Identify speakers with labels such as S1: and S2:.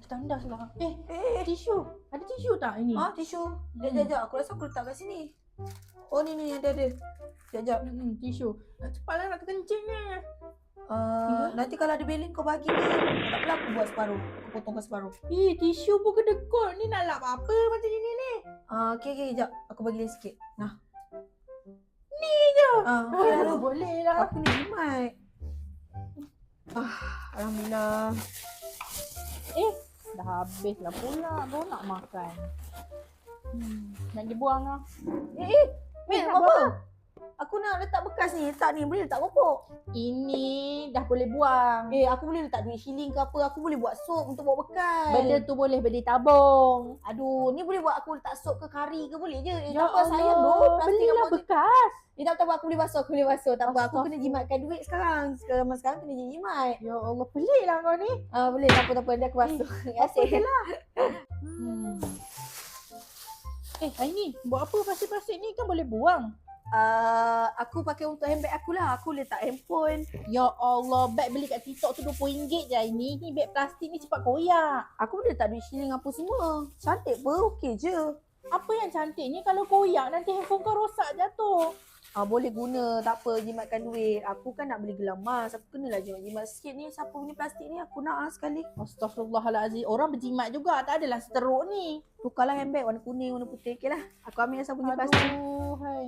S1: tertandas lah. Tisu. Ada tisu tak ini?
S2: Tisu. Sekejap. Aku rasa aku letak kat sini. Oh ni ada. Sekejap.
S1: Tisu. Cepatlah nak kencing ni.
S2: Nanti kalau ada beling kau bagi ke? Tak apalah aku buat separuh. Aku potongkan separuh.
S1: Tisu pun kedekut. Ni nak lap apa macam ni ni?
S2: Okay, sekejap. Aku bagi dia sikit. Nah.
S1: Ni je.
S2: Okay lah tu.
S1: Boleh lah.
S2: Aku ni jimat. Alhamdulillah.
S1: Dah habis lah pula. Baru nak makan. Nak dibuang lah.
S2: Mel, apa? Aku nak letak bekas ni. Letak ni. Boleh letak popok.
S1: Ini dah boleh buang.
S2: Aku boleh letak duit shilling ke apa. Aku boleh buat sup untuk bawa bekal.
S1: Benda tu boleh beli tabung.
S2: Aduh, ni boleh buat aku letak sup ke kari ke boleh je.
S1: Ya
S2: Tak apa, sayang
S1: Allah.
S2: doh. Plastik
S1: Belilah
S2: apa tu.
S1: bekas.
S2: Tak apa, aku boleh basuh. Tak apa, aku kena jimatkan duit sekarang. Sekarang kena jimat.
S1: Ya Allah, pelik lah kau ni.
S2: Boleh, tak apa. Nanti aku basuh. Terima kasih.
S1: Aini, buat apa plastik-plastik ni kan boleh buang.
S2: Aku pakai untuk handbag aku lah. Aku letak handphone.
S1: Ya Allah, beg beli kat TikTok tu RM20 je Aini. Ni beg plastik ni cepat koyak.
S2: Aku boleh letak duit shilling apa semua. Cantik apa? Okey je.
S1: Apa yang cantiknya kalau koyak nanti handphone kau rosak jatuh.
S2: Boleh guna, tak apa, jimatkan duit. Aku kan nak beli gelang emas. Aku kenalah jimat-jimat sikit ni. Siapa punya plastik ni aku nak sekali.
S1: Astaghfirullahalazim. Orang berjimat juga, tak adalah seteruk ni.
S2: Tukarlah handbag warna kuning, warna putih. Okey lah. Aku ambil yang siapa punya plastik.
S1: Aduh, hai.